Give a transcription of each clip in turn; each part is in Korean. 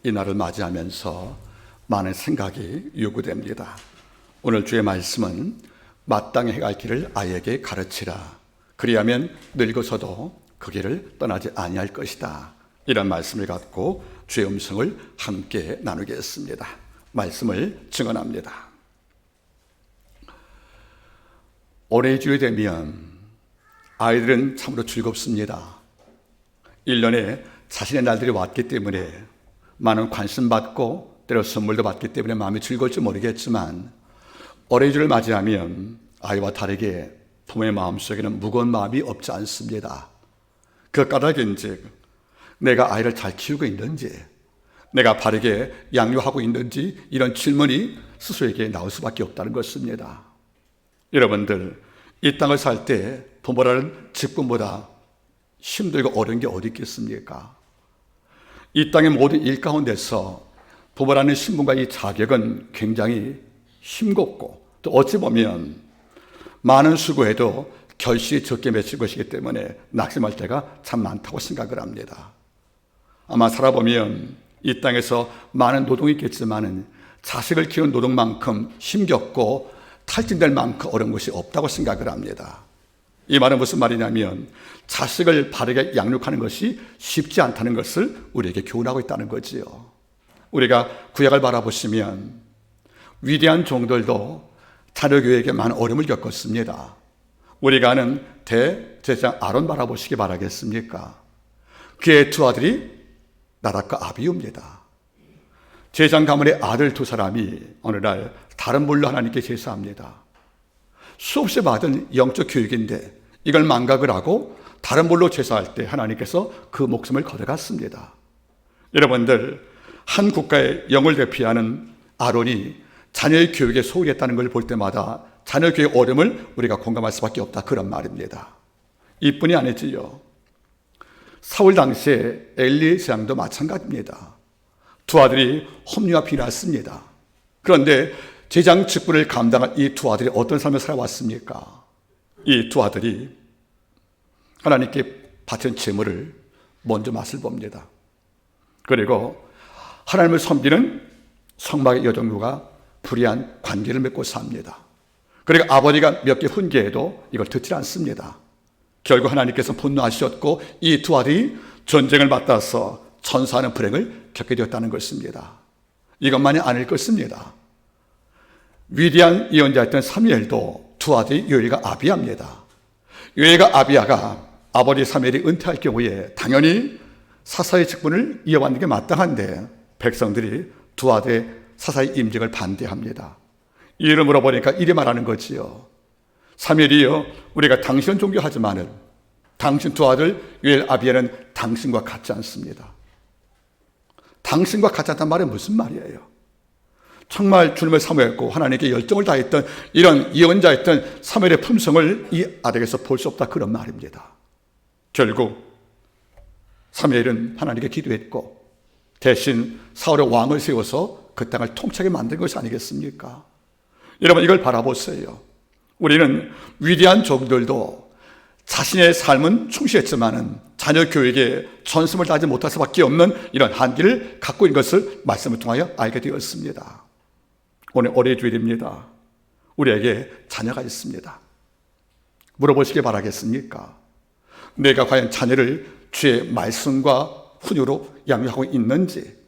이 날을 맞이하면서 많은 생각이 요구됩니다. 오늘 주의 말씀은 마땅히 행할 길을 아이에게 가르치라. 그리하면 늙어서도 그 길을 떠나지 아니할 것이다. 이런 말씀을 갖고 주의 음성을 함께 나누겠습니다. 말씀을 증언합니다. 올해 주에 되면 아이들은 참으로 즐겁습니다. 1년에 자신의 날들이 왔기 때문에 많은 관심 받고 때로 선물도 받기 때문에 마음이 즐거울지 모르겠지만 어린이주를 맞이하면 아이와 다르게 부모의 마음속에는 무거운 마음이 없지 않습니다. 그 까닭인즉 내가 아이를 잘 키우고 있는지, 내가 바르게 양육하고 있는지 이런 질문이 스스로에게 나올 수밖에 없다는 것입니다. 여러분들, 이 땅을 살 때 부모라는 직분보다 힘들고 어려운 게 어디 있겠습니까? 이 땅의 모든 일 가운데서 부모라는 신분과 이 자격은 굉장히 힘겹고 또 어찌 보면 많은 수고에도 결실이 적게 맺힐 것이기 때문에 낙심할 때가 참 많다고 생각을 합니다. 아마 살아보면 이 땅에서 많은 노동이 있겠지만 자식을 키우는 노동만큼 힘겹고 탈진될 만큼 어려운 것이 없다고 생각을 합니다. 이 말은 무슨 말이냐면 자식을 바르게 양육하는 것이 쉽지 않다는 것을 우리에게 교훈하고 있다는 거지요. 우리가 구약을 바라보시면 위대한 종들도 자녀교육에 많은 어려움을 겪었습니다. 우리가 아는 대제사장 아론 바라보시기 바라겠습니까? 그의 두 아들이 나답과 아비후입니다. 제사장 가문의 아들 두 사람이 어느 날 다른 물로 하나님께 제사합니다. 수없이 받은 영적 교육인데 이걸 망각을 하고 다른 물로 제사할 때 하나님께서 그 목숨을 거둬갔습니다. 여러분들, 한 국가의 영을 대표하는 아론이 자녀의 교육에 소홀히 했다는 걸 볼 때마다 자녀 교육 어려움을 우리가 공감할 수밖에 없다, 그런 말입니다. 이뿐이 아니지요. 사울 당시에 엘리 제사장도 마찬가지입니다. 두 아들이 홈리와 비나스입니다. 그런데 제사장 직분을 감당한 이 두 아들이 어떤 삶을 살아왔습니까? 이 두 아들이 하나님께 바친 제물을 먼저 맛을 봅니다. 그리고 하나님을 섬기는 성막의 여종과 불의한 관계를 맺고 삽니다. 그리고 아버지가 몇 개 훈계해도 이걸 듣지 않습니다. 결국 하나님께서 분노하셨고 이 두 아들이 전쟁을 맞닿아서 천사하는 불행을 겪게 되었다는 것입니다. 이것만이 아닐 것입니다. 위대한 예언자였던 사무엘도 두 아들이 요엘과 아비야입니다. 요엘과 아비야가 아버지 사무엘이 은퇴할 경우에 당연히 사사의 직분을 이어받는 게 마땅한데 백성들이 두 아들의 사사의 임직을 반대합니다. 이유를 물어보니까 이리 말하는 거지요. 사무엘이여, 우리가 당신은 존경하지만은 당신 두 아들 요엘, 아비야는 당신과 같지 않습니다. 당신과 같지 않다는 말은 무슨 말이에요? 정말 주님을 사모했고 하나님께 열정을 다했던 이런 예언자였던 사무엘의 품성을 이 아들에게서 볼 수 없다, 그런 말입니다. 결국 사무엘은 하나님께 기도했고 대신 사울의 왕을 세워서 그 땅을 통치하게 만든 것이 아니겠습니까? 여러분, 이걸 바라보세요. 우리는 위대한 종들도 자신의 삶은 충실했지만은 자녀 교육에 전심을 다하지 못할 수밖에 없는 이런 한계를 갖고 있는 것을 말씀을 통하여 알게 되었습니다. 오늘 어린이 주일입니다. 우리에게 자녀가 있습니다. 물어보시기 바라겠습니까? 내가 과연 자녀를 주의 말씀과 훈육으로 양육하고 있는지,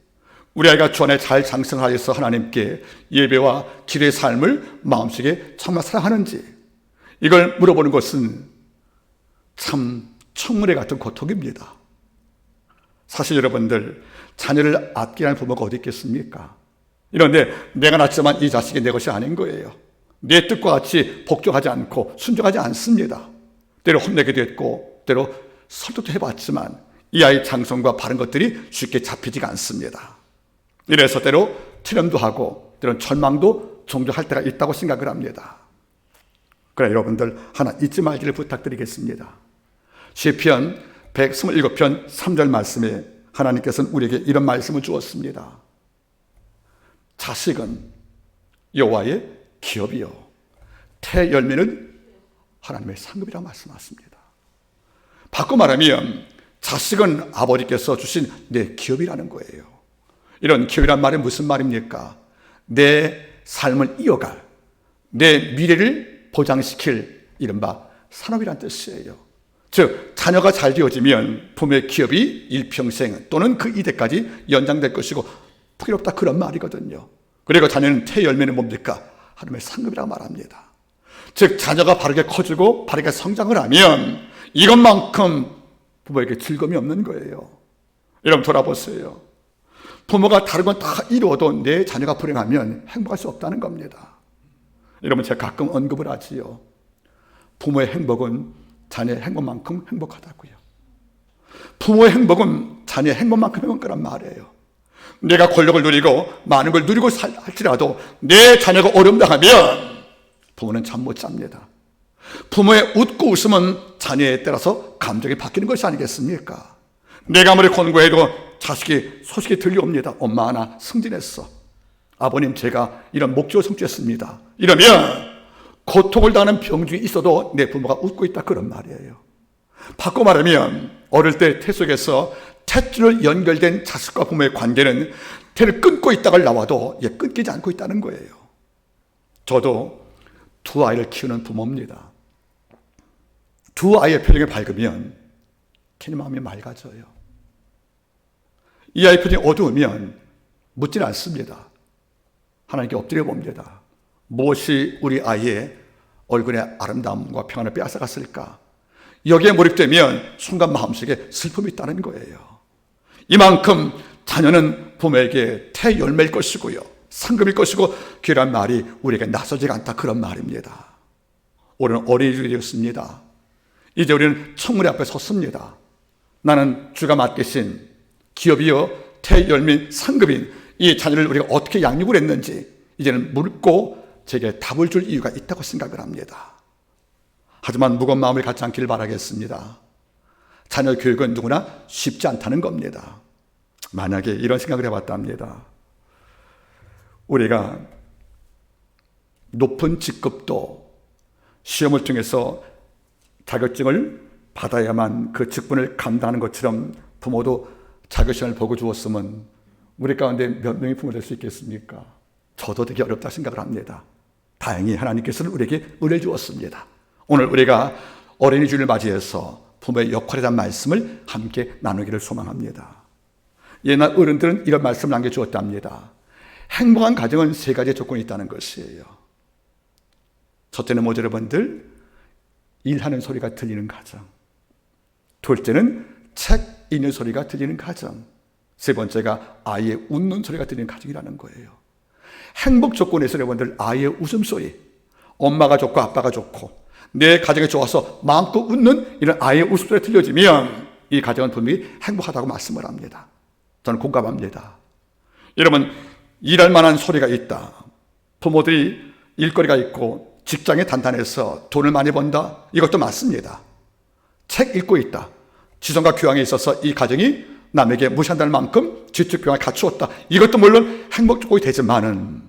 우리 아이가 주 안에 잘 장성하여서 하나님께 예배와 기도의 삶을 마음속에 정말 사랑하는지, 이걸 물어보는 것은 참 청문회 같은 고통입니다. 사실 여러분들, 자녀를 아끼라는 부모가 어디 있겠습니까? 이런데 내가 낳지만 이 자식이 내 것이 아닌 거예요. 내 뜻과 같이 복종하지 않고 순종하지 않습니다. 때로 혼내기도 했고 때로 설득도 해봤지만 이 아이의 장성과 바른 것들이 쉽게 잡히지가 않습니다. 이래서 때로 트렴도 하고 때로는 절망도 종종 할 때가 있다고 생각을 합니다. 그래, 여러분들 하나 잊지 말기를 부탁드리겠습니다. 시편 127편 3절 말씀에 하나님께서는 우리에게 이런 말씀을 주었습니다. 자식은 여호와의 기업이요 태 열매는 하나님의 상급이라고 말씀하십니다. 바꿔 말하면 자식은 아버지께서 주신 내 기업이라는 거예요. 이런 기업이란 말이 무슨 말입니까? 내 삶을 이어갈, 내 미래를 보장시킬 이른바 산업이란 뜻이에요. 즉 자녀가 잘 되어지면 부모의 기업이 일평생 또는 그 이대까지 연장될 것이고 풍요롭다, 그런 말이거든요. 그리고 자녀는 태열매는 뭡니까? 하나님의 상급이라고 말합니다. 즉 자녀가 바르게 커지고 바르게 성장을 하면 이것만큼 부모에게 즐거움이 없는 거예요. 여러분 돌아보세요. 부모가 다른 건 다 이루어도 내 자녀가 불행하면 행복할 수 없다는 겁니다. 여러분 제가 가끔 언급을 하지요. 부모의 행복은 자녀의 행복만큼 행복하다고요. 부모의 행복은 자녀의 행복만큼 행복한 말이에요. 내가 권력을 누리고 많은 걸 누리고 할지라도 내 자녀가 어려움당하면 부모는 잠 못 잡니다. 부모의 웃고 웃음은 자녀에 따라서 감정이 바뀌는 것이 아니겠습니까? 내가 아무리 권고해도 자식이 소식이 들려옵니다. 엄마 하나 승진했어. 아버님 제가 이런 목적을 성취했습니다. 이러면 고통을 당하는 병중이 있어도 내 부모가 웃고 있다, 그런 말이에요. 바꿔 말하면 어릴 때 태 속에서 탯줄을 연결된 자식과 부모의 관계는 태를 끊고 있다가 나와도 끊기지 않고 있다는 거예요. 저도 두 아이를 키우는 부모입니다. 두 아이의 표정이 밝으면 괜히 마음이 맑아져요. 이 아이 표정이 어두우면 묻지는 않습니다. 하나님께 엎드려 봅니다. 무엇이 우리 아이의 얼굴의 아름다움과 평안을 빼앗아갔을까? 여기에 몰입되면 순간 마음속에 슬픔이 있다는 거예요. 이만큼 자녀는 부모에게 태열매일 것이고요, 상급일 것이고 귀한 말이 우리에게 낯설지가 않다, 그런 말입니다. 올해는 어린이집이 되었습니다. 이제 우리는 청문회 앞에 섰습니다. 나는 주가 맡기신 기업이요 태열매인 상급인 이 자녀를 우리가 어떻게 양육을 했는지 이제는 묻고 제게 답을 줄 이유가 있다고 생각을 합니다. 하지만 무거운 마음을 갖지 않기를 바라겠습니다. 자녀 교육은 누구나 쉽지 않다는 겁니다. 만약에 이런 생각을 해봤답니다. 우리가 높은 직급도 시험을 통해서 자격증을 받아야만 그 직분을 감당하는 것처럼 부모도 자격시험을 보고 주었으면 우리 가운데 몇 명이 부모 될 수 있겠습니까? 저도 되게 어렵다 생각을 합니다. 다행히 하나님께서는 우리에게 은혜를 주었습니다. 오늘 우리가 어린이 주일을 맞이해서 부모의 역할에 대한 말씀을 함께 나누기를 소망합니다. 옛날 어른들은 이런 말씀을 남겨주었답니다. 행복한 가정은 세 가지 조건이 있다는 것이에요. 첫째는 뭐죠, 여러분들? 일하는 소리가 들리는 가정. 둘째는 책 읽는 소리가 들리는 가정. 세 번째가 아이의 웃는 소리가 들리는 가정이라는 거예요. 행복 조건에서 여러분들 아이의 웃음소리, 엄마가 좋고 아빠가 좋고 내 가정이 좋아서 마음껏 웃는 이런 아이의 웃음소리가 들려지면 이 가정은 분명히 행복하다고 말씀을 합니다. 저는 공감합니다. 여러분, 일할 만한 소리가 있다, 부모들이 일거리가 있고 직장이 단단해서 돈을 많이 번다, 이것도 맞습니다. 책 읽고 있다, 지성과 교양에 있어서 이 가정이 남에게 무시한다는 만큼 지적 교양을 갖추었다, 이것도 물론 행복 조건이 되지만은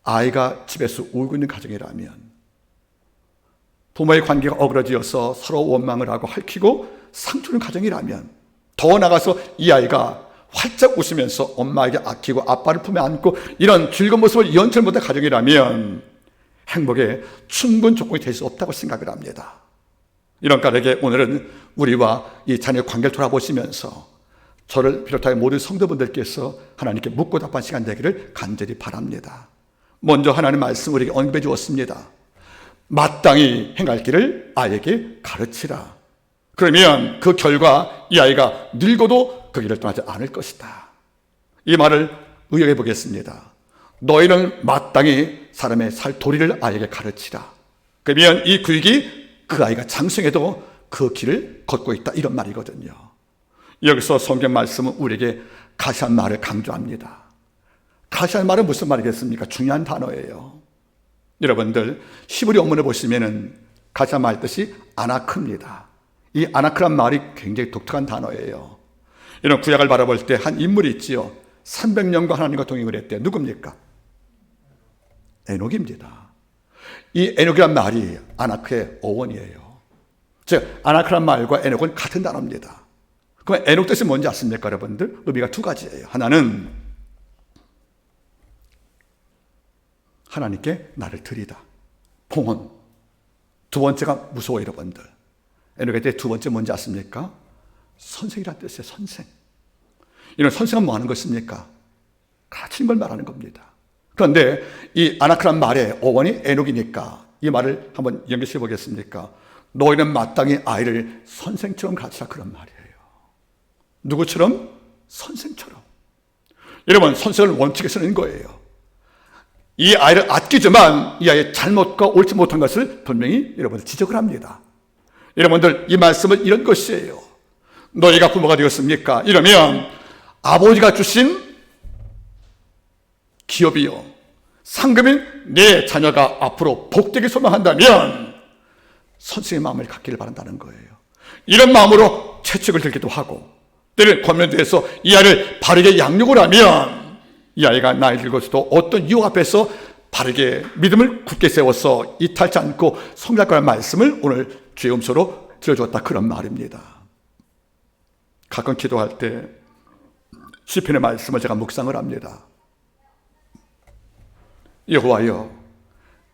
아이가 집에서 울고 있는 가정이라면, 부모의 관계가 어그러지어서 서로 원망을 하고 핥히고 상처는 가정이라면, 더 나아가서 이 아이가 활짝 웃으면서 엄마에게 아끼고 아빠를 품에 안고 이런 즐거운 모습을 연출 못한 가정이라면 행복에 충분 조건이 될 수 없다고 생각을 합니다. 이런 까닭에 오늘은 우리와 이 자녀 관계를 돌아보시면서 저를 비롯하여 모든 성도분들께서 하나님께 묻고 답한 시간 되기를 간절히 바랍니다. 먼저 하나님 말씀 우리에게 언급해 주었습니다. 마땅히 행할 길을 아이에게 가르치라. 그러면 그 결과 이 아이가 늙어도 그 길을 떠나지 않을 것이다. 이 말을 의역해 보겠습니다. 너희는 마땅히 사람의 살 도리를 아이에게 가르치라. 그러면 이 구육이 그 아이가 장성해도 그 길을 걷고 있다, 이런 말이거든요. 여기서 성경 말씀은 우리에게 가시한 말을 강조합니다. 가시한 말은 무슨 말이겠습니까? 중요한 단어예요. 여러분들 히브리 원문을 보시면은 가시한 말 뜻이 아나크입니다. 이 아나크란 말이 굉장히 독특한 단어예요. 이런 구약을 바라볼 때 한 인물이 있지요. 300년과 하나님과 동행을 했대요. 누굽니까? 에녹입니다. 이 에녹이란 말이 아나크의 어원이에요. 즉 아나크란 말과 에녹은 같은 단어입니다. 그럼 에녹 뜻이 뭔지 아십니까, 여러분들? 의미가 두 가지예요. 하나는 하나님께 나를 드리다. 봉헌. 두 번째가 무서워요, 여러분들. 에녹의 때 두 번째 뭔지 아십니까? 선생이라는 뜻이에요, 선생. 이런 선생은 뭐 하는 것입니까? 가르치는 걸 말하는 겁니다. 그런데 이 아나크란 말의 어원이 에녹이니까 이 말을 한번 연결시켜 보겠습니까? 너희는 마땅히 아이를 선생처럼 가르치라, 그런 말이에요. 누구처럼? 선생처럼. 여러분, 선생을 원칙에 쓰는 거예요. 이 아이를 아끼지만 이 아이의 잘못과 옳지 못한 것을 분명히 여러분들 지적을 합니다. 여러분들, 이 말씀은 이런 것이에요. 너희가 부모가 되었습니까? 이러면 아버지가 주신 기업이요, 상금인 내 자녀가 앞으로 복되게 소망한다면 선생의 마음을 갖기를 바란다는 거예요. 이런 마음으로 채찍을 들기도 하고 때를 권면대해서 이 아이를 바르게 양육을 하면 이 아이가 나이 들고서도 어떤 유혹 앞에서 바르게 믿음을 굳게 세워서 이탈치 않고 성장할 거라는 말씀을 오늘 주의 음소로 들려주었다, 그런 말입니다. 가끔 기도할 때 시편의 말씀을 제가 묵상을 합니다. 여호와여,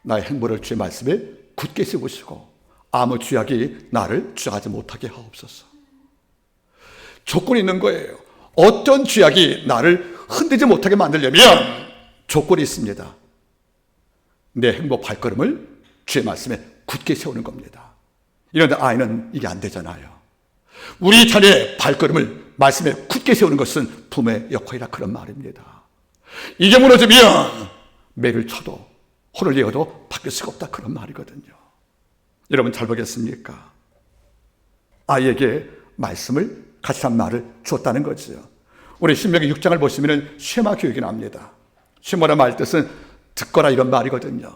나의 행보를 주의 말씀에 굳게 세우시고 아무 죄악이 나를 주장하지 못하게 하옵소서. 조건이 있는 거예요. 어떤 죄악이 나를 흔들지 못하게 만들려면 조건이 있습니다. 내 행복 발걸음을 주의 말씀에 굳게 세우는 겁니다. 이런데 아이는 이게 안 되잖아요. 우리 자녀의 발걸음을 말씀에 굳게 세우는 것은 부모의 역할이라, 그런 말입니다. 이게 무너지면 매를 쳐도 혼을 내어도 바뀔 수가 없다, 그런 말이거든요. 여러분 잘 보겠습니까? 아이에게 말씀을 같이 한 말을 주었다는 거죠. 우리 신명기 6장을 보시면 쉐마 교육이 나옵니다. 쉐마라는 말 뜻은 듣거라, 이런 말이거든요.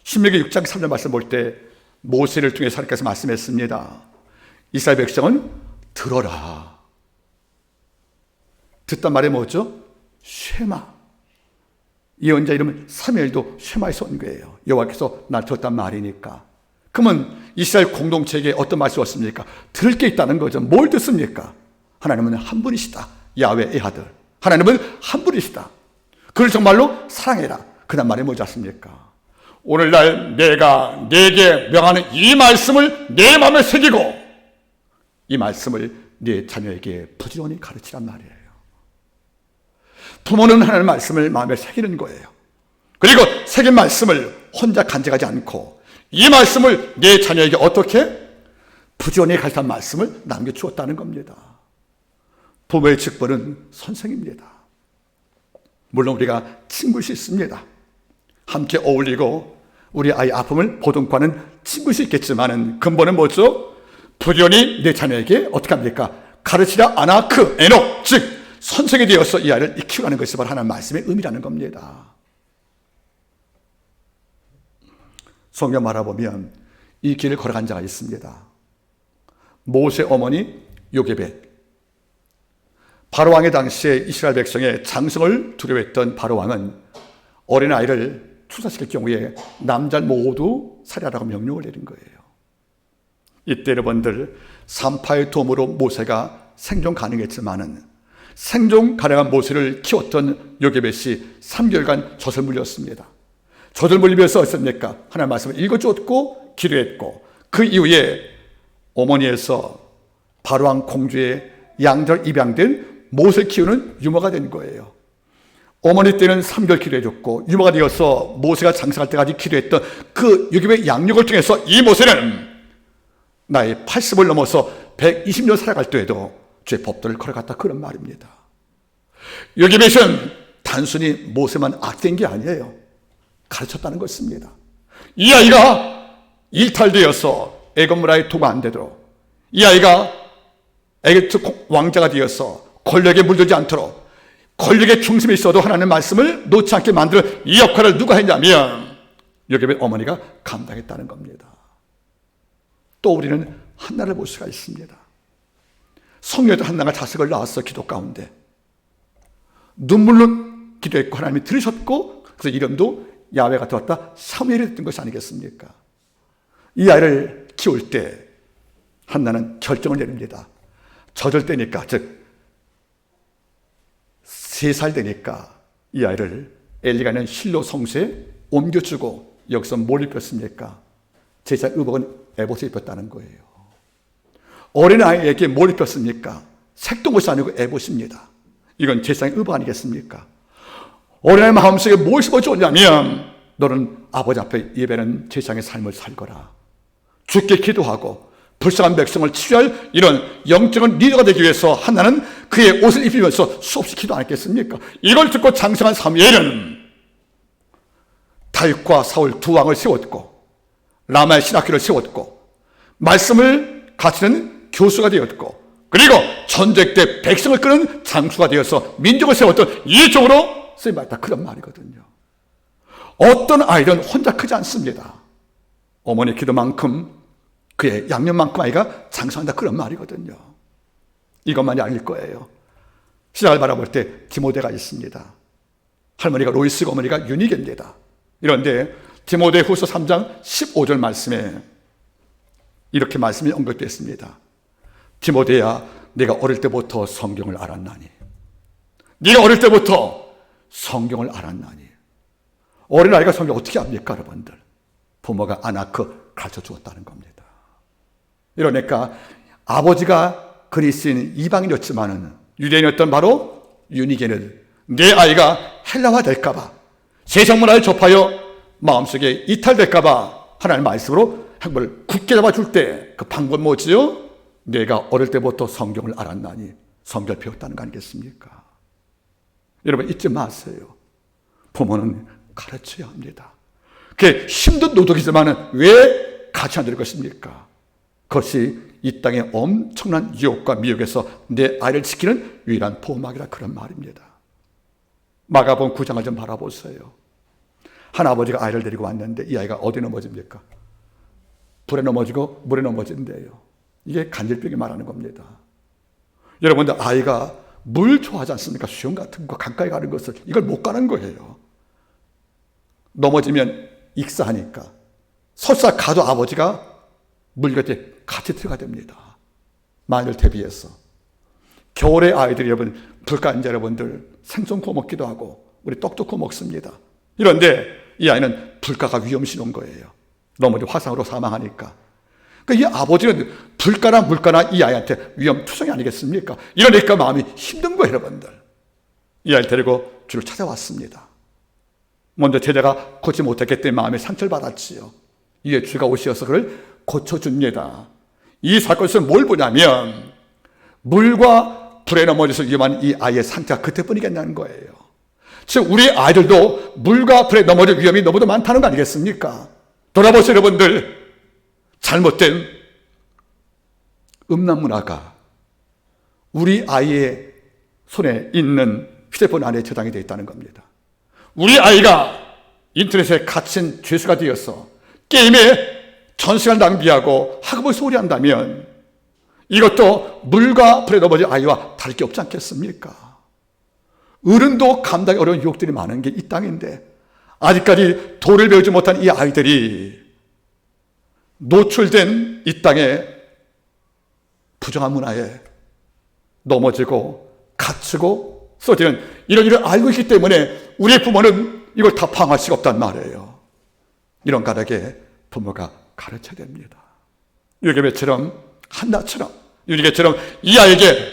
신명기 6장 3절 말씀 볼 때 모세를 통해서 하나님께서 말씀했습니다. 이스라엘 백성은 들어라. 듣단 말이 뭐죠? 쉐마. 예언자 이름은 사무엘도 쉐마에서 온 거예요. 여호와께서 날 들었단 말이니까. 그러면 이스라엘 공동체에게 어떤 말씀이 왔습니까? 들을 게 있다는 거죠. 뭘 듣습니까? 하나님은 한 분이시다. 야훼의 아들. 하나님은 한 분이시다. 그를 정말로 사랑해라. 그다음 말이 뭐지 않습니까? 오늘날 내가 네게 명하는 이 말씀을 내 마음에 새기고 이 말씀을 네 자녀에게 부지런히 가르치란 말이에요. 부모는 하나님의 말씀을 마음에 새기는 거예요. 그리고 새긴 말씀을 혼자 간직하지 않고 이 말씀을 내 자녀에게 어떻게 부지런히 가르치는 말씀을 남겨주었다는 겁니다. 부모의 직분은 선생입니다. 물론 우리가 친구일 수 있습니다. 함께 어울리고 우리 아이 아픔을 보듬고하는 친구일 수 있겠지만 근본은 뭐죠? 부지런히 내 자녀에게 어떻게 합니까? 가르치라 아나크, 에녹, 즉 선생이 되어서 이 아이를 키우라는 것이 바로 하나님의 말씀의 의미라는 겁니다. 성경 말아보면 이 길을 걸어간 자가 있습니다. 모세 어머니 요게벳. 바로왕의 당시에 이스라엘 백성의 장성을 두려워했던 바로왕은 어린아이를 출산시킬 경우에 남자를 모두 살해하라고 명령을 내린 거예요. 이때 여러분들 산파의 도움으로 모세가 생존 가능했지만은 생존 가능한 모세를 키웠던 요게벳이 3개월간 젖을 물렸습니다. 젖을 물리면서 어땠습니까? 하나님의 말씀을 읽어주었고 기도했고 그 이후에 어머니에서 바로왕 공주의 양절 입양된 모세를 키우는 유모가 된 거예요. 어머니 때는 3개월 기도해줬고 유모가 되어서 모세가 장성할 때까지 기도했던 그 요게벳 양육을 통해서 이 모세는 나이 80을 넘어서 120년 살아갈 때에도 주의 법도를 걸어갔다, 그런 말입니다. 요게벳은 단순히 모세만 악된 게 아니에요. 가르쳤다는 것입니다. 이 아이가 일탈되어서 애굽 문화에 도가 안 되도록, 이 아이가 에기프트 왕자가 되어서 권력에 물들지 않도록 권력의 중심에 있어도 하나님의 말씀을 놓지 않게 만드는 이 역할을 누가 했냐면 요게벳 어머니가 감당했다는 겁니다. 또 우리는 한나를 볼 수가 있습니다. 성녀도 한나가 자식을 낳았어. 기도 가운데 눈물로 기도했고 하나님이 들으셨고 그래서 이름도 야훼가 되었다, 사무엘이 됐던 것이 아니겠습니까? 이 아이를 키울 때 한나는 결정을 내립니다. 젖을 때니까, 즉 3살 되니까 이 아이를 엘리가 있는 실로 성소에 옮겨주고 여기서 뭘 입혔습니까? 제사장 의복은 에봇을 입혔다는 거예요. 어린아이에게 뭘 입혔습니까? 색동옷이 아니고 에봇입니다. 이건 제사장의 의복 아니겠습니까? 어린아이 마음속에 뭘 심어줬냐면 너는 아버지 앞에 예배하는 제사장의 삶을 살거라. 주께 기도하고 불쌍한 백성을 치유할 이런 영적인 리더가 되기 위해서 하나는 그의 옷을 입히면서 수없이 기도 안 했겠습니까? 이걸 듣고 장성한 사무엘은 다윗과 사울 두 왕을 세웠고 라마의 신학교를 세웠고 말씀을 가르치는 교수가 되었고 그리고 전쟁 때 백성을 끄는 장수가 되어서 민족을 세웠던 이 쪽으로 쓰임받았다. 그런 말이거든요. 어떤 아이는 혼자 크지 않습니다. 어머니 기도만큼 그의 양면만큼 아이가 장성한다. 그런 말이거든요. 이것만이 아닐 거예요. 시작을 바라볼 때 디모데가 있습니다. 할머니가 로이스고 어머니가 유니게입니다. 이런데 디모데 후서 3장 15절 말씀에 이렇게 말씀이 언급되어 있습니다. 디모데야, 내가 어릴 때부터 성경을 알았나니. 네가 어릴 때부터 성경을 알았나니. 어린아이가 성경 어떻게 압니까, 여러분들? 부모가 아나크 가르쳐 주었다는 겁니다. 이러니까 아버지가 그리스인 이방인이었지만은 유대인이었던 바로 유니게는 내 아이가 헬라화 될까봐 세상 문화를 접하여 마음속에 이탈될까봐 하나님의 말씀으로 행복을 굳게 잡아줄 때 그 방법 뭐지요? 내가 어릴 때부터 성경을 알았나니. 성경을 배웠다는 거 아니겠습니까? 여러분 잊지 마세요. 부모는 가르쳐야 합니다. 그게 힘든 노동이지만 왜 가르쳐 안 될 것입니까? 그것이 이 땅의 엄청난 유혹과 미혹에서 내 아이를 지키는 유일한 보호막이라 그런 말입니다. 마가복음 9장을 좀 바라보세요. 한 아버지가 아이를 데리고 왔는데 이 아이가 어디 넘어집니까? 불에 넘어지고 물에 넘어진대요. 이게 간질병이 말하는 겁니다. 여러분들 아이가 물 좋아하지 않습니까? 수영 같은 거 가까이 가는 것을 이걸 못 가는 거예요. 넘어지면 익사하니까 설사 가도 아버지가 물 곁에 같이 들어가야 됩니다. 만일 대비해서 겨울에 아이들이 여러분 불가인자 여러분들 생선 구워 먹기도 하고 우리 떡도 구워 먹습니다. 이런데 이 아이는 불가가 위험신호인 거예요. 넘어지 화상으로 사망하니까. 그러니까 이 아버지는 불가나 물가나 이 아이한테 위험투성이 아니겠습니까? 이러니까 마음이 힘든 거예요, 여러분들. 이 아이를 데리고 주를 찾아왔습니다. 먼저 제자가 고치 못했기 때문에 마음에 상처를 받았지요. 이에 주가 오셔서 그를 고쳐줍니다. 이 사건에서 뭘 보냐면 물과 불에 넘어져서 위험한 이 아이의 상태가 그때뿐이겠냐는 거예요. 즉 우리 아이들도 물과 불에 넘어질 위험이 너무도 많다는 거 아니겠습니까? 돌아보세요, 여러분들. 잘못된 음란 문화가 우리 아이의 손에 있는 휴대폰 안에 저장이 되어 있다는 겁니다. 우리 아이가 인터넷에 갇힌 죄수가 되어서 게임에 전 시간 낭비하고 학업을 소홀히 한다면 이것도 물과 불에 넘어질 아이와 다를 게 없지 않겠습니까? 어른도 감당하기 어려운 유혹들이 많은 게 이 땅인데 아직까지 도를 배우지 못한 이 아이들이 노출된 이 땅의 부정한 문화에 넘어지고 갇히고 쓰러지는 이런 일을 알고 있기 때문에 우리 부모는 이걸 다 방어할 수가 없단 말이에요. 이런 가닥에 부모가 가르쳐야 됩니다. 요괴배처럼 한나처럼 유리개처럼 이 아이에게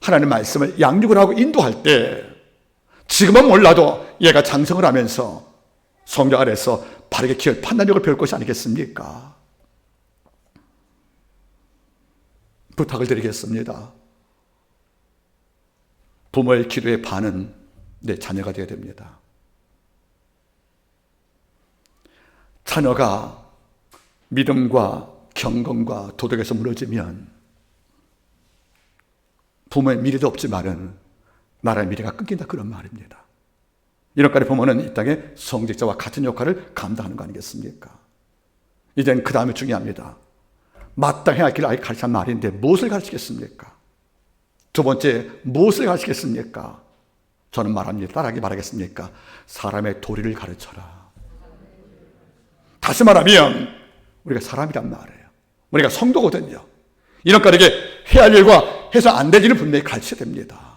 하나님의 말씀을 양육을 하고 인도할 때 지금은 몰라도 얘가 장성을 하면서 성령 아래서 바르게 기을 판단력을 배울 것이 아니겠습니까? 부탁을 드리겠습니다. 부모의 기도의 반은 내 자녀가 되어야 됩니다. 자녀가 믿음과 경건과 도덕에서 무너지면 부모의 미래도 없지만은 나라의 미래가 끊긴다 그런 말입니다. 이런까지 부모는 이 땅에 성직자와 같은 역할을 감당하는 거 아니겠습니까? 이젠 그 다음에 중요합니다. 마땅해야 할 길을 아예 가르치는 말인데 무엇을 가르치겠습니까? 두 번째, 무엇을 가르치겠습니까? 저는 말합니다. 따라하기 바라겠습니까? 사람의 도리를 가르쳐라. 다시 말하면 우리가 사람이란 말이에요. 우리가 성도거든요. 이런까지 해야 할 일과 해서 안 될 일은 분명히 가르쳐야 됩니다.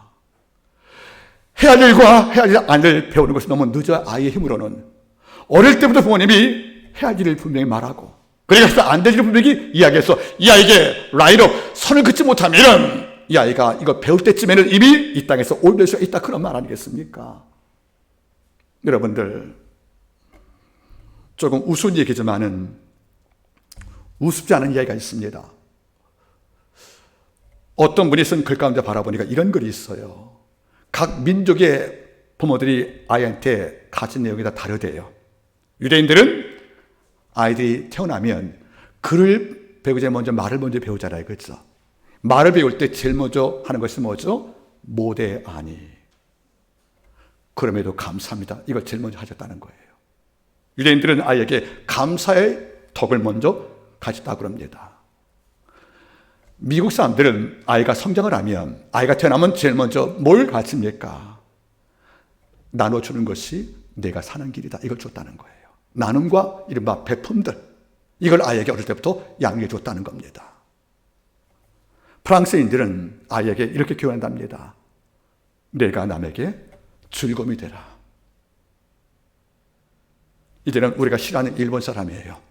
해야 할 일과 해야 할 일 안 될 배우는 것이 너무 늦어 아이의 힘으로는 어릴 때부터 부모님이 해야 할 일을 분명히 말하고, 그래서 안 될 일을 분명히 이야기해서 이 아이에게 라이로 선을 긋지 못하면 이 아이가 이거 배울 때쯤에는 이미 이 땅에서 올릴 수 있다, 그런 말 아니겠습니까? 여러분들, 조금 우스운 얘기지만은 우습지 않은 이야기가 있습니다. 어떤 분이 쓴 글 가운데 바라보니까 이런 글이 있어요. 각 민족의 부모들이 아이한테 가진 내용이 다 다르대요. 유대인들은 아이들이 태어나면 글을 배우기 전에 먼저 말을 먼저 배우잖아요. 그렇죠? 말을 배울 때 제일 먼저 하는 것이 뭐죠? 모대아니. 그럼에도 감사합니다, 이걸 제일 먼저 하셨다는 거예요. 유대인들은 아이에게 감사의 덕을 먼저 가졌다고 그럽니다. 미국 사람들은 아이가 성장을 하면, 아이가 태어나면 제일 먼저 뭘 가르칩니까? 나눠주는 것이 내가 사는 길이다, 이걸 줬다는 거예요. 나눔과 이른바 베품들, 이걸 아이에게 어릴 때부터 양육해 줬다는 겁니다. 프랑스인들은 아이에게 이렇게 교육한답니다. 내가 남에게 즐거움이 되라. 이제는 우리가 싫어하는 일본 사람이에요.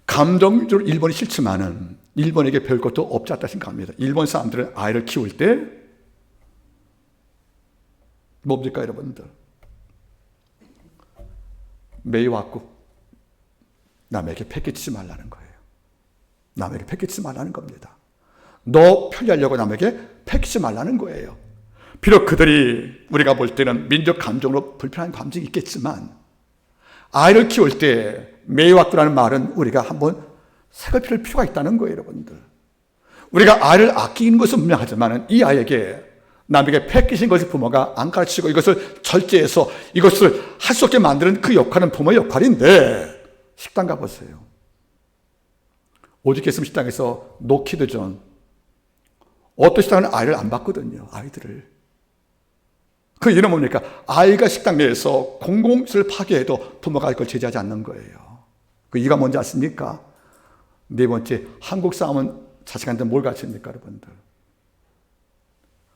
감정적으로 일본이 싫지만은 일본에게 배울 것도 없지 않다 생각합니다. 일본 사람들은 아이를 키울 때 뭡니까, 여러분들? 메이와쿠, 남에게 패기치지 말라는 거예요. 남에게 패기치지 말라는 겁니다. 너 편리하려고 남에게 패기치지 말라는 거예요. 비록 그들이 우리가 볼 때는 민족 감정으로 불편한 감정이 있겠지만, 아이를 키울 때 메이와쿠라는 말은 우리가 한번 새겨필 필요가 있다는 거예요, 여러분들. 우리가 아이를 아끼는 것은 분명하지만 이 아이에게 남에게 패기신 것을 부모가 안 가르치고 이것을 절제해서 이것을 할 수 없게 만드는 그 역할은 부모의 역할인데, 식당 가보세요. 오직 예수님 식당에서 노키드 존, 어떤 식당은 아이를 안 받거든요, 아이들을. 그 이유는 뭡니까? 아이가 식당 내에서 공공시설을 파괴해도 부모가 그걸 제재하지 않는 거예요. 그 이유가 뭔지 아십니까? 네 번째, 한국 사람은 자식한테 뭘 가르칩니까, 여러분들?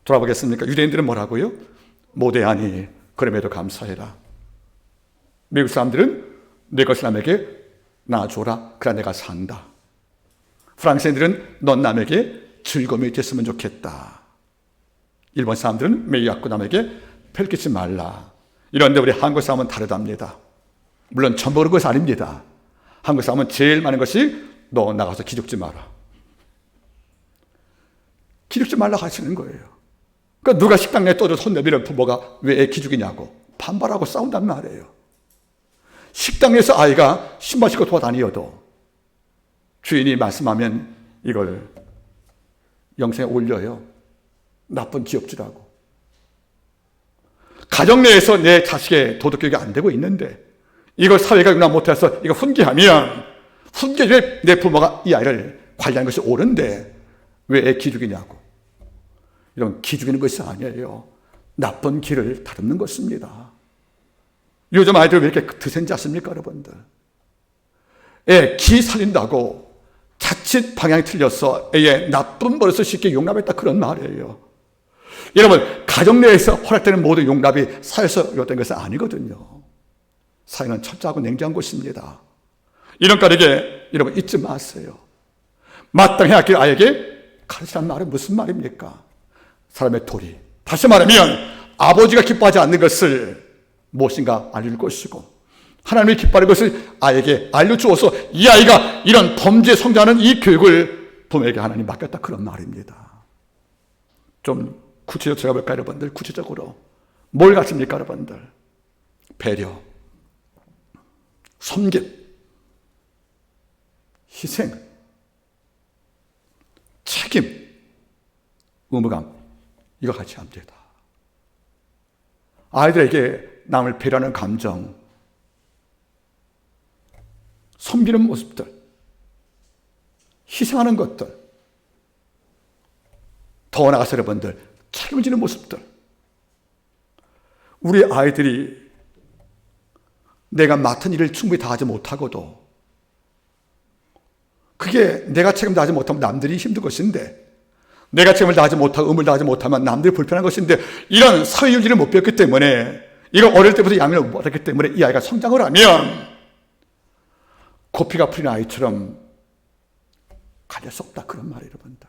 돌아보겠습니까? 유대인들은 뭐라고요? 모대하니 그럼에도 감사해라. 미국 사람들은 내 것을 남에게 놔줘라, 그래야 내가 산다. 프랑스인들은 넌 남에게 즐거움이 됐으면 좋겠다. 일본 사람들은 매일 남에게 펼치지 말라. 이런데 우리 한국 사람은 다르답니다. 물론 전부 그런 것이 아닙니다. 한국 사람은 제일 많은 것이 너 나가서 기죽지 마라. 기죽지 말라 하시는 거예요. 그러니까 누가 식당 내에 떠들어 손 내밀면 부모가 왜 애 기죽이냐고 반발하고 싸운단 말이에요. 식당에서 아이가 신발 신고 돌아다니어도 주인이 말씀하면 이걸 영상에 올려요. 나쁜 기업주라고. 가정 내에서 내 자식의 도덕교육이 안 되고 있는데 이걸 사회가 용납 못해서 이거 훈계하면 훈계에 내 부모가 이 아이를 관리하는 것이 옳은데 왜 애 기죽이냐고. 이런 기죽이는 것이 아니에요. 나쁜 길을 다듬는 것입니다. 요즘 아이들 왜 이렇게 드센지 아십니까, 여러분들? 애 기 살린다고 자칫 방향이 틀려서 애의 나쁜 버릇을 쉽게 용납했다, 그런 말이에요. 여러분, 가정 내에서 허락되는 모든 용납이 사회에서 요구된 것은 아니거든요. 사회는 철저하고 냉정한 곳입니다. 이런 까닭에 여러분 잊지 마세요. 마땅히 할 아이에게 가르치라는 말은 무슨 말입니까? 사람의 도리. 다시 말하면 아버지가 기뻐하지 않는 것을 무엇인가 알릴 것이고 하나님이 기뻐하는 것을 아이에게 알려주어서 이 아이가 이런 범죄에 성장하는 이 교육을 부모에게 하나님 맡겼다, 그런 말입니다. 좀 구체적으로 들어가 볼까요, 여러분들? 구체적으로 뭘 가르칩니까, 여러분들? 배려, 섬김, 희생, 책임, 의무감, 이거 같이 합니다. 아이들에게 남을 배려하는 감정, 섬기는 모습들, 희생하는 것들, 더 나아가서 여러분들 책임지는 모습들. 우리 아이들이 내가 맡은 일을 충분히 다하지 못하고도 그게 내가 책임 다하지 못하면 남들이 힘든 것인데 내가 책임을 다하지 못하고 의무를 다하지 못하면 남들이 불편한 것인데 이런 사회윤리를 못 배웠기 때문에 이런 어릴 때부터 양육을 못했기 때문에 이 아이가 성장을 하면 고피가 풀린 아이처럼 가질 수 없다. 그런 말이에요, 여러분들.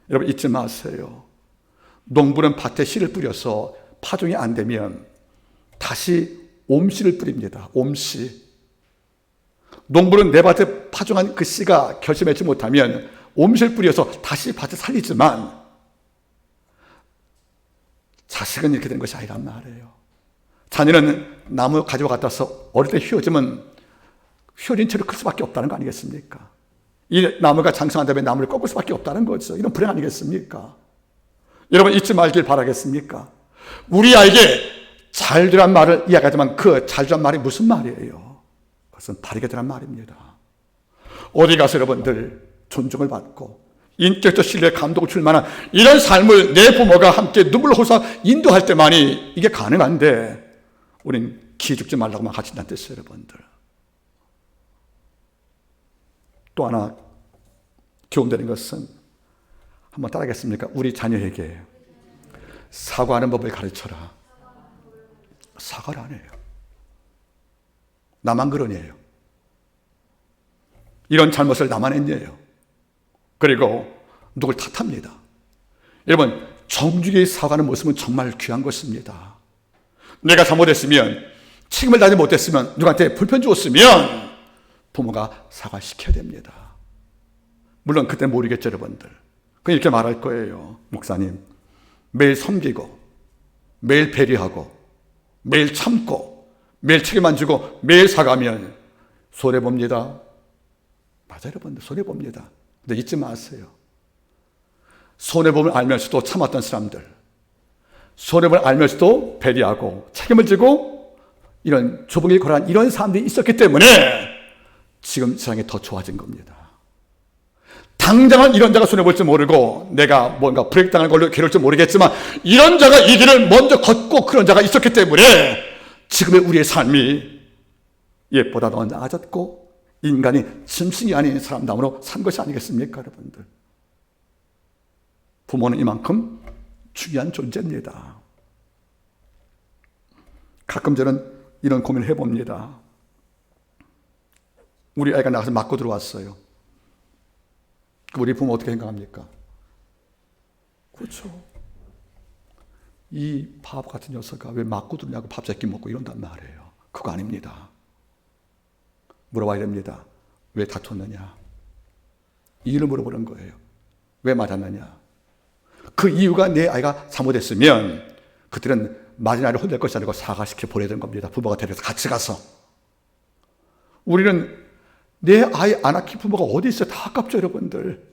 여러분 잊지 마세요. 농부는 밭에 씨를 뿌려서 파종이 안 되면 다시 옴씨를 뿌립니다. 옴씨. 농부는 내 밭에 파종한 그 씨가 결실맺지 못하면 옴씨를 뿌려서 다시 밭을 살리지만 자식은 이렇게 되는 것이 아니란 말이에요. 자녀는 나무 가지고 갖다서 어릴 때 휘어지면 휘어진 채로 클 수밖에 없다는 거 아니겠습니까? 이 나무가 장성한다면 나무를 꺾을 수밖에 없다는 거죠. 이런 불행 아니겠습니까? 여러분 잊지 말길 바라겠습니까? 우리 아이에게 잘 되란 말을 이야기하지만 그 잘 되란 말이 무슨 말이에요? 그것은 바르게 되란 말입니다. 어디 가서 여러분들 존중을 받고 인격적 신뢰 감동을 줄 만한 이런 삶을 내 부모가 함께 눈물을 호소 인도할 때만이 이게 가능한데 우린 기죽지 말라고만 가르친다는 뜻이에요, 여러분들. 또 하나 교훈되는 것은 한번 따라하겠습니까? 우리 자녀에게 사과하는 법을 가르쳐라. 사과를 안 해요. 나만 그러냐요. 이런 잘못을 나만 했냐요. 그리고 누굴 탓합니다. 여러분 정중히 사과하는 모습은 정말 귀한 것입니다. 내가 잘못했으면 책임을 다하지 못했으면 누구한테 불편 주었으면 부모가 사과시켜야 됩니다. 물론 그때 모르겠죠, 여러분들. 그냥 이렇게 말할 거예요. 목사님, 매일 섬기고 매일 배려하고 매일 참고 매일 책임 안 지고 매일 사과하면 손해봅니다. 맞아요, 여러분들. 손해봅니다. 근데 잊지 마세요. 손해봄을 알면서도 참았던 사람들, 손해봄을 알면서도 배려하고 책임을 지고 이런 조봉이 걸어간 이런 사람들이 있었기 때문에 지금 세상이 더 좋아진 겁니다. 당장은 이런 자가 손해볼지 모르고 내가 뭔가 불이익당할 걸로 괴로울지 모르겠지만 이런 자가 이 길을 먼저 걷고 그런 자가 있었기 때문에 지금의 우리의 삶이 옛보다 더 나아졌고 인간이 짐승이 아닌 사람다움으로 산 것이 아니겠습니까, 여러분들? 부모는 이만큼 중요한 존재입니다. 가끔 저는 이런 고민을 해봅니다. 우리 아이가 나가서 맞고 들어왔어요. 우리 부모 어떻게 생각합니까? 그렇죠. 이 바보 같은 녀석아 왜 맞고 들어냐고 밥 새끼 먹고 이런단 말이에요. 그거 아닙니다. 물어봐야 됩니다. 왜 다퉜느냐? 이유를 물어보는 거예요. 왜 맞았느냐? 그 이유가 내 아이가 잘못했으면 그들은 맞은 아이를 혼낼 것이 아니고 사과시켜 보내야 되는 겁니다. 부모가 데려서 같이 가서. 우리는 내 아이 안 아낀 부모가 어디 있어요? 다 아깝죠, 여러분들.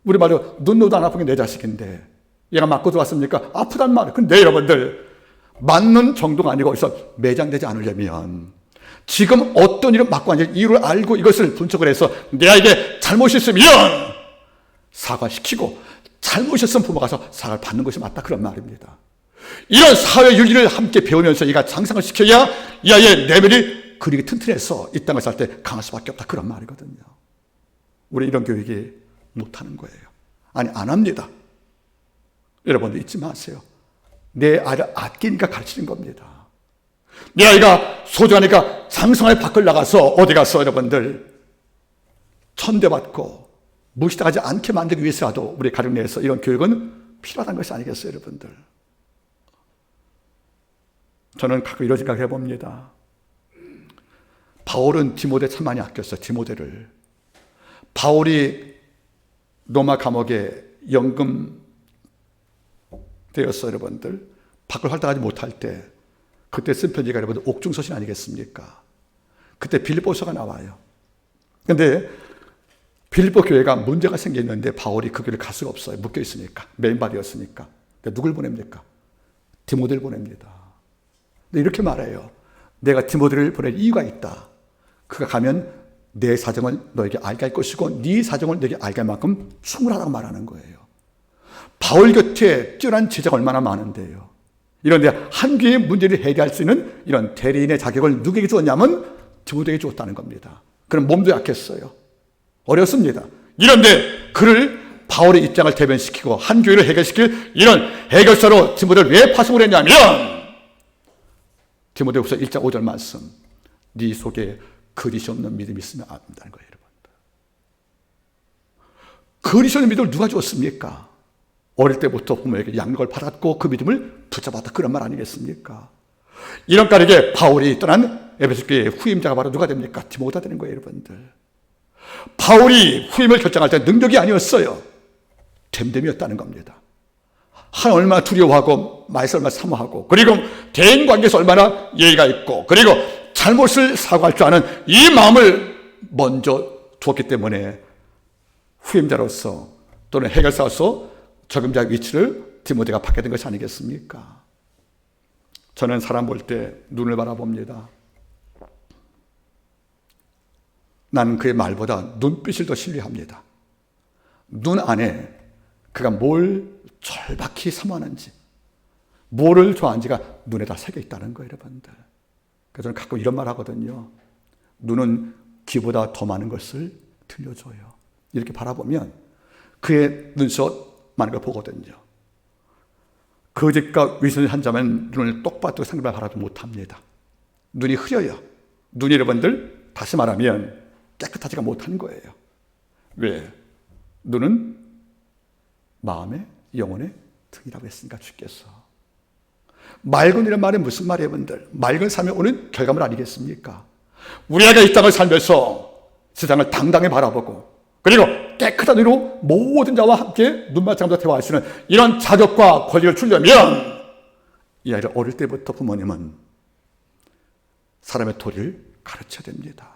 우리 말로 눈노도 안 아픈 게 내 자식인데 얘가 맞고 들어왔습니까? 아프단 말이에요. 근데 여러분들 맞는 정도가 아니고 어디서 매장되지 않으려면 지금 어떤 일을 맞고 앉을 이유를 알고 이것을 분석을 해서 내 아이에게 잘못이 있으면 사과시키고 잘못이었으면 부모가 가서 사과를 받는 것이 맞다, 그런 말입니다. 이런 사회 윤리를 함께 배우면서 얘가 장성을 시켜야 이 아이의 내면이 그리기 튼튼해서 이 땅을 살 때 강할 수밖에 없다, 그런 말이거든요. 우리 이런 교육이 못하는 거예요. 아니, 안 합니다. 여러분들 잊지 마세요. 내 아이를 아끼니까 가르치는 겁니다. 내 아이가 소중하니까 장성하게 밖을 나가서 어디 가서 여러분들 천대받고 무시당하지 않게 만들기 위해서라도 우리 가정 내에서 이런 교육은 필요하다는 것이 아니겠어요, 여러분들? 저는 가끔 이런 생각을 해봅니다. 바울은 디모데 참 많이 아꼈어요, 디모데를. 바울이 로마 감옥에 연금 되었어요, 여러분들. 밖을 활동하지 못할 때 그때 쓴 편지가 여러분들 옥중서신 아니겠습니까? 그때 빌립보서가 나와요. 그런데 빌립보 교회가 문제가 생겼는데 바울이 그 교회를 갈 수가 없어요. 묶여 있으니까. 맨발이었으니까. 누굴 보냅니까? 디모데를 보냅니다. 근데 이렇게 말해요. 내가 디모데를 보낼 이유가 있다. 그가 가면 내 사정을 너에게 알게 할 것이고 네 사정을 너에게 알게 할 만큼 충분하다고 말하는 거예요. 바울 곁에 뛰어난 제자가 얼마나 많은데요. 이런데 한 교회의 문제를 해결할 수 있는 이런 대리인의 자격을 누구에게 주었냐면 디모데에게 주었다는 겁니다. 그럼 몸도 약했어요. 어렵습니다. 이런데 그를 바울의 입장을 대변시키고 한 교회를 해결시킬 이런 해결사로 디모데를 왜 파송을 했냐면 디모데후서 1장 5절 말씀. 네 속에 거짓이 없는 믿음이 있으면 안 된다는 거예요, 여러분. 거짓이 없는 믿음을 누가 줬습니까? 어릴 때부터 부모에게 양육을 받았고 그 믿음을 붙잡았다, 그런 말 아니겠습니까? 이런 까닭에 바울이 떠난 에베소 교회의 후임자가 바로 누가 됩니까? 디모데가 되는 거예요, 여러분들. 바울이 후임을 결정할 때 능력이 아니었어요. 됨됨이었다는 겁니다. 하나님 얼마나 두려워하고 말씀 얼마나 사모하고, 그리고 대인관계에서 얼마나 예의가 있고, 그리고 잘못을 사과할 줄 아는 이 마음을 먼저 두었기 때문에 후임자로서 또는 해결사로서 적임자 위치를 디모데가 받게 된 것이 아니겠습니까? 저는 사람 볼 때 눈을 바라봅니다. 나는 그의 말보다 눈빛을 더 신뢰합니다. 눈 안에 그가 뭘 절박히 사모하는지, 뭐를 좋아하는지가 눈에 다 새겨 있다는 거예요, 여러분들. 그래서 저는 가끔 이런 말 하거든요. 눈은 귀보다 더 많은 것을 들려줘요. 이렇게 바라보면 그의 눈속 많은 걸 보거든요. 거짓과 위선을 한 자면 눈을 똑바로 상대방을 바라도 못합니다. 눈이 흐려요. 눈이 여러분들, 다시 말하면 깨끗하지가 못한 거예요. 왜? 눈은 마음의 영혼의 등이라고 했으니까 주께서. 맑은 이란 말은 무슨 말이에요, 여러분들? 맑은 삶에 오는 결과물 아니겠습니까? 우리 아이가 이 땅을 살면서 세상을 당당히 바라보고, 그리고 깨끗한 눈으로 모든 자와 함께 눈맞추면서 대화할 수 있는 이런 자격과 권리를 주려면 이 아이를 어릴 때부터 부모님은 사람의 도리를 가르쳐야 됩니다.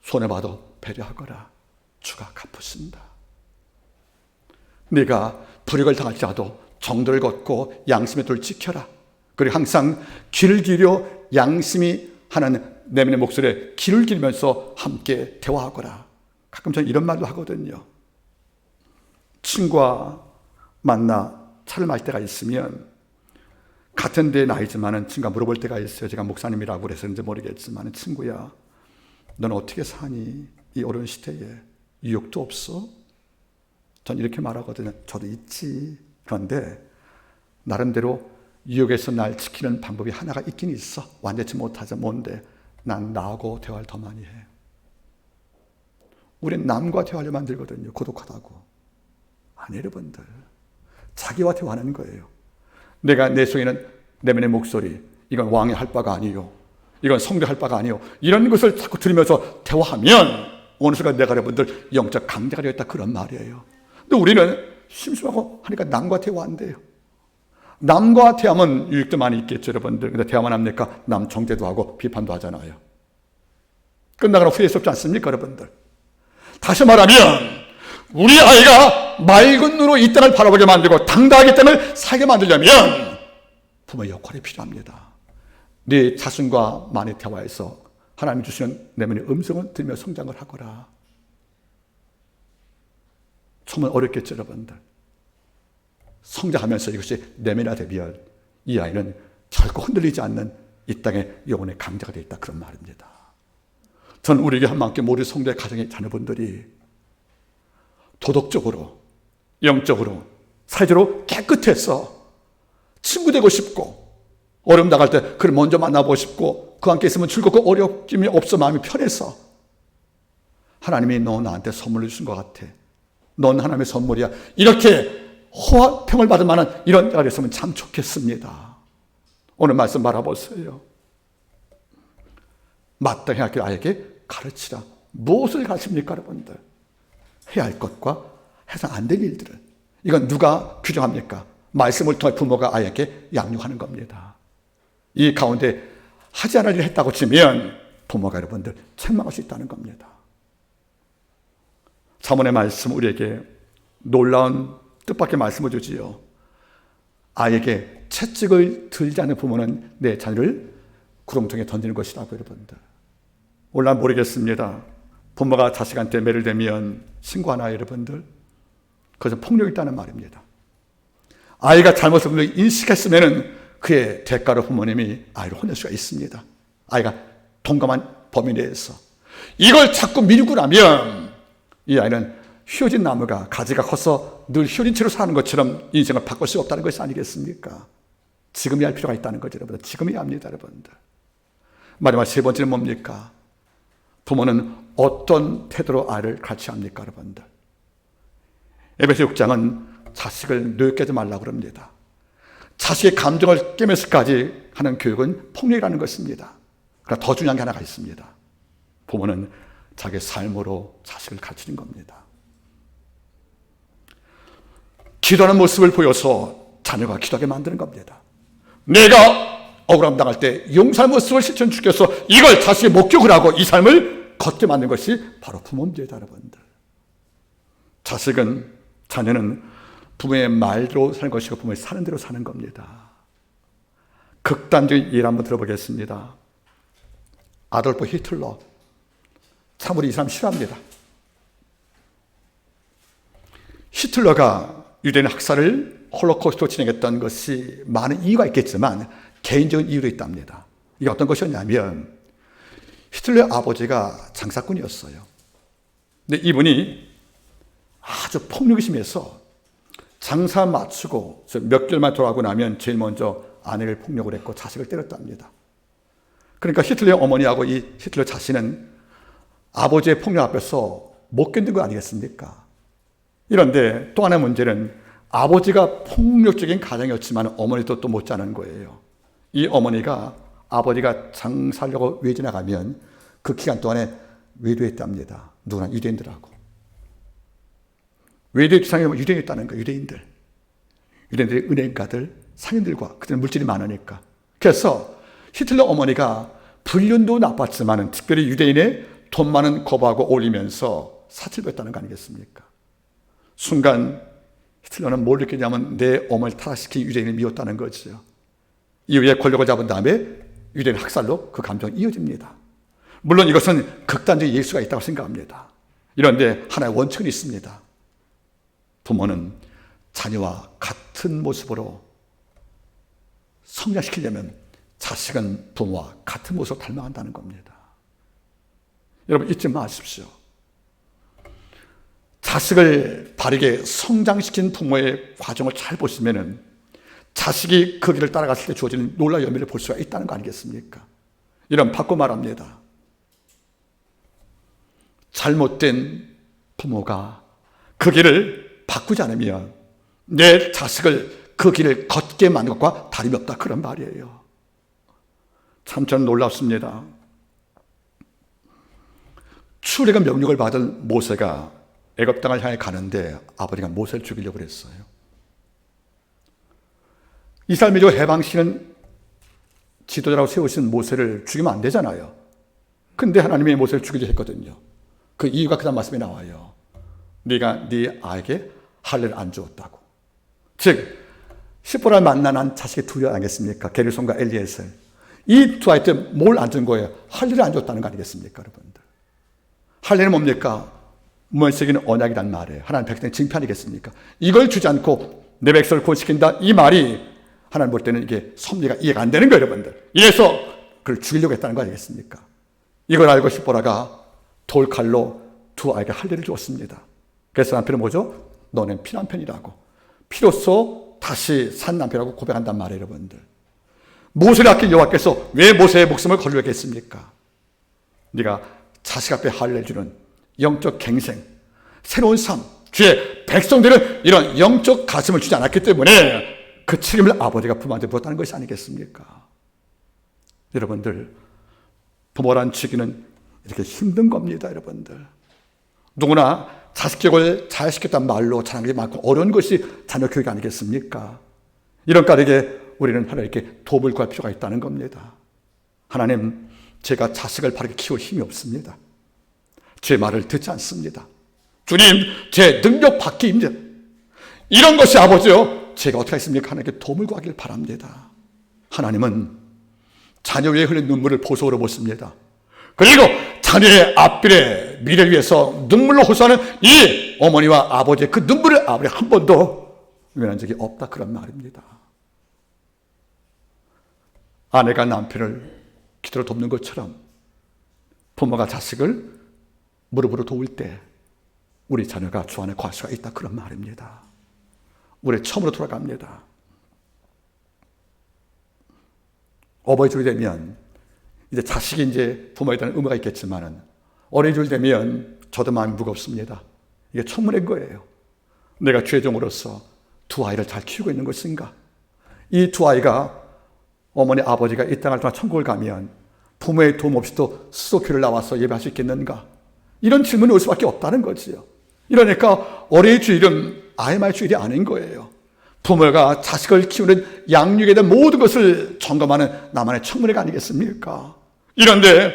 손해봐도 배려하거라. 주가 갚으신다. 네가 불이익을 당할지라도 정도를 걷고 양심의 도를 지켜라. 그리고 항상 귀를 기울여 양심이 하는 내면의 목소리에 귀를 기울이면서 함께 대화하거라. 가끔 저는 이런 말도 하거든요. 친구와 만나 차를 마실 때가 있으면 같은 데 나이지만은 친구가 물어볼 때가 있어요. 제가 목사님이라고 그래서인지 모르겠지만, 친구야, 넌 어떻게 사니? 이 어려운 시대에 유혹도 없어? 전 이렇게 말하거든요. 저도 있지. 그런데 나름대로 유혹에서 날 지키는 방법이 하나가 있긴 있어. 완전치 못하죠. 뭔데? 난 나하고 대화를 더 많이 해. 우린 남과 대화를 만들거든요. 고독하다고. 아니, 여러분들. 자기와 대화하는 거예요. 내가 내 속에 있는 내면의 목소리, 이건 왕이 할 바가 아니요, 이건 성도 할 바가 아니요, 이런 것을 자꾸 들으면서 대화하면 어느 순간 내가 여러분들 영적 강자가 되었다, 그런 말이에요. 근데 우리는 심심하고 하니까 남과 대화한대요. 남과 대화하면 유익도 많이 있겠죠, 여러분들. 근데 대화만 합니까? 남 정죄도 하고 비판도 하잖아요. 끝나거나 후회스럽지 않습니까, 여러분들? 다시 말하면 우리 아이가 맑은 눈으로 이 땅을 바라보게 만들고 당당하게 땅을 살게 만들려면 부모의 역할이 필요합니다. 네 자신과 많이 대화해서 하나님이 주시는 내면의 음성을 들으며 성장을 하거라. 처음은 어렵겠죠, 여러분들. 성장하면서 이것이 내면화 되면 이 아이는 결코 흔들리지 않는 이 땅의 영혼의 강자가 되어 있다, 그런 말입니다. 전 우리에게 한만큼 모든 성도의 가정의 자녀분들이 도덕적으로, 영적으로, 사회적으로 깨끗해서 친구 되고 싶고, 어려움 당할 때 그를 먼저 만나보고 싶고, 그와 함께 있으면 즐겁고 어려움이 없어 마음이 편해서 하나님이 너 나한테 선물을 주신 것 같아, 넌 하나님의 선물이야, 이렇게 호화평을 받을 만한 이런 자가 됐으면 참 좋겠습니다. 오늘 말씀 바라보세요. 마땅히 할 아이에게 가르치라. 무엇을 가르칩니까, 여러분들? 해야 할 것과 해서 안 될 일들을. 이건 누가 규정합니까? 말씀을 통해 부모가 아이에게 양육하는 겁니다. 이 가운데 하지 않을 일을 했다고 치면 부모가 여러분들 책망할 수 있다는 겁니다. 자문의 말씀, 우리에게 놀라운 뜻밖의 말씀을 주지요. 아이에게 채찍을 들지 않는 부모는 내 자녀를 구렁텅이에 던지는 것이라고, 여러분들. 오늘 난 모르겠습니다. 부모가 자식한테 매를 대면 신고하나요, 여러분들? 그것은 폭력이 있다는 말입니다. 아이가 잘못을 인식했으면 그의 대가로 부모님이 아이를 혼낼 수가 있습니다. 아이가 동감한 범위 내에서. 이걸 자꾸 밀고 나면 이 아이는 휘어진 나무가 가지가 커서 늘 휘어진 채로 사는 것처럼 인생을 바꿀 수 없다는 것이 아니겠습니까? 지금이 할 필요가 있다는 거죠, 여러분들. 지금이 합니다, 여러분들. 마지막 세 번째는 뭡니까? 부모는 어떤 태도로 아이를 가르쳐야 합니까, 여러분들? 에베소 6장은 자식을 늙게 하지 말라고 그럽니다. 자식의 감정을 깨면서까지 하는 교육은 폭력이라는 것입니다. 그러나 더 중요한 게 하나가 있습니다. 부모는 자기의 삶으로 자식을 가르치는 겁니다. 기도하는 모습을 보여서 자녀가 기도하게 만드는 겁니다. 내가 억울함 당할 때 용서하는 모습을 실천 주께서 이걸 자식의 목격을 하고 이 삶을 걷게 만든 것이 바로 부모입니다, 여러분들. 자녀는 부모의 말대로 사는 것이고 부모의 사는 대로 사는 겁니다. 극단적인 예를 한번 들어보겠습니다. 아돌프 히틀러. 참으로 이 사람 싫어합니다. 히틀러가 유대인 학살을 홀로코스트로 진행했던 것이 많은 이유가 있겠지만 개인적인 이유도 있답니다. 이게 어떤 것이었냐면 히틀러의 아버지가 장사꾼이었어요. 근데 이분이 아주 폭력이 심해서 장사 마치고 몇 개월만 돌아가고 나면 제일 먼저 아내를 폭력을 했고 자식을 때렸답니다. 그러니까 히틀러의 어머니하고 이 히틀러 자신은 아버지의 폭력 앞에서 못 견딘 거 아니겠습니까? 이런데 또 하나의 문제는 아버지가 폭력적인 가정이었지만 어머니도 또 못지않은 거예요. 이 어머니가 아버지가 장사하려고 외지 나가면 그 기간 동안에 외도했답니다. 누구나 유대인들하고. 외도의 대상이 유대인이었다는 거예요. 유대인들이 은행가들, 상인들과 그들은 물질이 많으니까. 그래서 히틀러 어머니가 불륜도 나빴지만 특별히 유대인의 돈 많은 거부하고 올리면서 사치를 거 아니겠습니까? 순간 히틀러는 뭘 느끼냐면 내 어머니를 타락시킨 유대인을 미웠다는 거죠. 이후에 권력을 잡은 다음에 유대인 학살로 그 감정이 이어집니다. 물론 이것은 극단적인 예수가 있다고 생각합니다. 이런데 하나의 원칙은 있습니다. 부모는 자녀와 같은 모습으로 성장시키려면 자식은 부모와 같은 모습을 닮아간다는 겁니다. 여러분 잊지 마십시오. 자식을 바르게 성장시킨 부모의 과정을 잘 보시면은 자식이 그 길을 따라갔을 때 주어지는 놀라운 열매를 볼 수가 있다는 거 아니겠습니까? 이런 바꿔 말합니다. 잘못된 부모가 그 길을 바꾸지 않으면 내 자식을 그 길을 걷게 만든 것과 다름없다 그런 말이에요. 참 저는 놀랍습니다. 출애굽 명령을 받은 모세가 애굽 땅을 향해 가는데 아버지가 모세를 죽이려고 했어요. 이스라엘 민족 해방시키는 지도자라고 세우신 모세를 죽이면 안 되잖아요. 근데 하나님이 모세를 죽이려 했거든요. 그 이유가 그 다음 말씀에 나와요. 네가 네 아에게 할례를 안 주었다고. 즉 시보라를 만난 자식의 두 명 아니겠습니까? 게르손과 엘리에셀. 이 두 아이한테 뭘 안 준 거예요? 할례를 안 줬다는 거 아니겠습니까, 여러분들? 할례는 뭡니까? 무언세기는 언약이란 말이에요. 하나님 백성의 징표 아니겠습니까? 이걸 주지 않고 내 백성을 구원시킨다. 이 말이 하나님 볼 때는 이게 섭리가 이해가 안 되는 거예요, 여러분들. 이래서 그를 죽이려고 했다는 거 아니겠습니까? 이걸 알고 시보라가 돌칼로 두 아이에게 할례를 주었습니다. 그래서 남편은 뭐죠? 너는 피남편이라고. 피로써 다시 산 남편이라고 고백한단 말이에요, 여러분들. 모세를 아낀 여호와께서 왜 모세의 목숨을 걸려게 했습니까? 네가 자식 앞에 할례를 주는 영적 갱생, 새로운 삶, 주의 백성들은 이런 영적 가슴을 주지 않았기 때문에 그 책임을 아버지가 부모한테 물었다는 것이 아니겠습니까? 여러분들, 부모란 직위는 이렇게 힘든 겁니다, 여러분들. 누구나 자식 교육을 잘 시켰단 말로 자랑하기 많고 어려운 것이 자녀 교육이 아니겠습니까? 이런 까닭에 우리는 하나님께 도움을 구할 필요가 있다는 겁니다. 하나님, 제가 자식을 바르게 키울 힘이 없습니다. 제 말을 듣지 않습니다. 주님, 제 능력 밖에 힘들. 이런 것이 아버지요, 제가 어떻게 하겠습니까? 하나님께 도움을 구하길 바랍니다. 하나님은 자녀 위에 흘린 눈물을 보석으로 보십니다. 그리고 자녀의 앞길에 미래를 위해서 눈물로 호소하는 이 어머니와 아버지의 그 눈물을 아버지 한 번도 외면한 적이 없다 그런 말입니다. 아내가 남편을 기도로 돕는 것처럼 부모가 자식을 무릎으로 도울 때 우리 자녀가 주 안에 거할 수가 있다 그런 말입니다. 우리 처음으로 돌아갑니다. 어버이주일 되면 이제 자식이 이제 부모에 대한 의무가 있겠지만은 어린이주일 되면 저도 마음이 무겁습니다. 이게 천문인 거예요. 내가 죄종으로서 두 아이를 잘 키우고 있는 것인가? 이 두 아이가 어머니 아버지가 이 땅을 떠나 천국을 가면 부모의 도움 없이도 스스로 교회를 나와서 예배할 수 있겠는가? 이런 질문이 올 수밖에 없다는 거지요. 이러니까 어린이주일은 아이만의 주일이 아닌 거예요. 부모가 자식을 키우는 양육에 대한 모든 것을 점검하는 나만의 청문회가 아니겠습니까? 이런데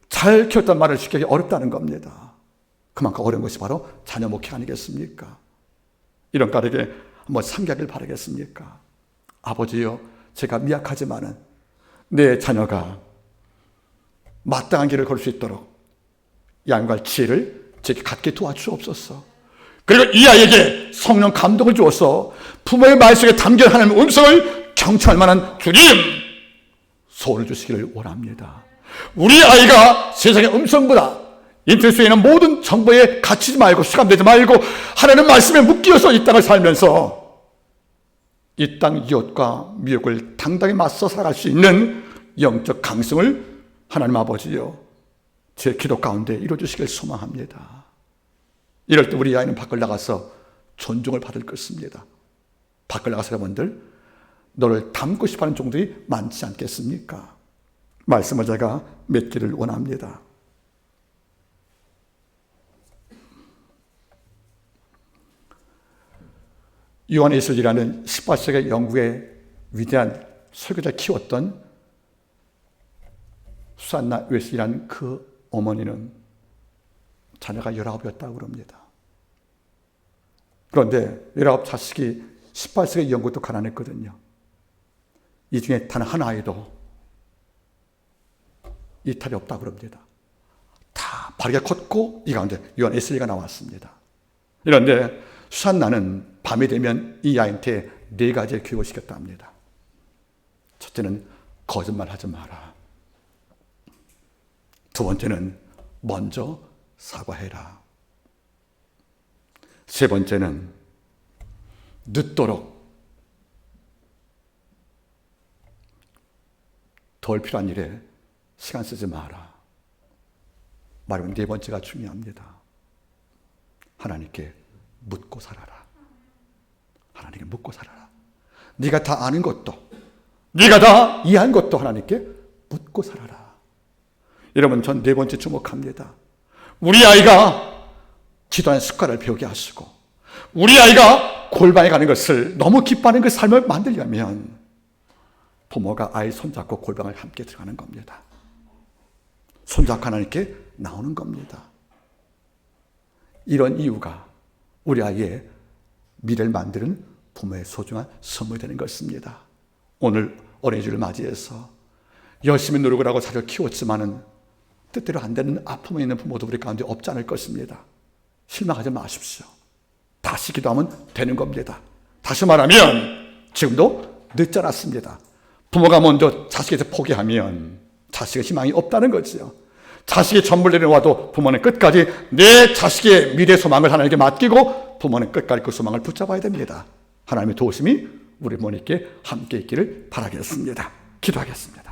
잘 키웠단 말을 쉽게 하기 어렵다는 겁니다. 그만큼 어려운 것이 바로 자녀 목회 아니겠습니까? 이런 까닭에 한번 상기하길 바라겠습니까? 아버지요, 제가 미약하지만은 내 자녀가 마땅한 길을 걸 수 있도록 양갈 지혜를 제게 갖게 도와주옵소서. 그리고 이 아이에게 성령 감동을 주어서 부모의 말 속에 담긴 하나님의 음성을 경청할 만한 주님 소원을 주시기를 원합니다. 우리 아이가 세상의 음성보다 인터넷에 있는 모든 정보에 갇히지 말고 수감되지 말고 하나님의 말씀에 묶여서 이 땅을 살면서 이 땅 이웃과 미혹을 당당히 맞서 살아갈 수 있는 영적 강성을 하나님 아버지요, 제 기도 가운데 이루어주시길 소망합니다. 이럴 때 우리 아이는 밖을 나가서 존중을 받을 것입니다. 밖을 나가서 여러분들 너를 닮고 싶어하는 종들이 많지 않겠습니까? 말씀을 제가 맺기를 원합니다. 요한 웨슬리라는 18세기 영국의 위대한 설교자 키웠던 수산나 웨슬리라는 그 어머니는 자녀가 19이었다고 그럽니다. 그런데 19 자식이 18세기 영국도 가난했거든요. 이 중에 단 한 아이도 이탈이 없다고 그럽니다. 다 바르게 컸고 이 가운데 요한 웨슬리가 나왔습니다. 그런데 수산나는 밤이 되면 이 아이한테 4가지의 교육을 시켰다 합니다. 첫째는 거짓말하지 마라. 두 번째는 먼저 사과해라. 세 번째는 늦도록 덜 필요한 일에 시간 쓰지 마라. 말하면 네 번째가 중요합니다. 하나님께 묻고 살아라. 하나님께 묻고 살아라. 네가 다 아는 것도, 네가 다 이해한 것도 하나님께 묻고 살아라. 여러분, 전 네 번째 주목합니다. 우리 아이가 기도하는 습관을 배우게 하시고 우리 아이가 골방에 가는 것을 너무 기뻐하는 그 삶을 만들려면 부모가 아이 손잡고 골방을 함께 들어가는 겁니다. 손잡고 하나님께 나오는 겁니다. 이런 이유가 우리 아이의 미래를 만드는 부모의 소중한 선물이 되는 것입니다. 오늘 어린이주일을 맞이해서 열심히 노력을 하고 자녀를 키웠지만은 뜻대로 안 되는 아픔이 있는 부모도 우리 가운데 없지 않을 것입니다. 실망하지 마십시오. 다시 기도하면 되는 겁니다. 다시 말하면 지금도 늦지 않았습니다. 부모가 먼저 자식에서 포기하면 자식의 희망이 없다는 거지요. 자식이 전부를 내려와도 부모는 끝까지 내 자식의 미래 소망을 하나님께 맡기고 부모는 끝까지 그 소망을 붙잡아야 됩니다. 하나님의 도우심이 우리 부모님께 함께 있기를 바라겠습니다. 기도하겠습니다.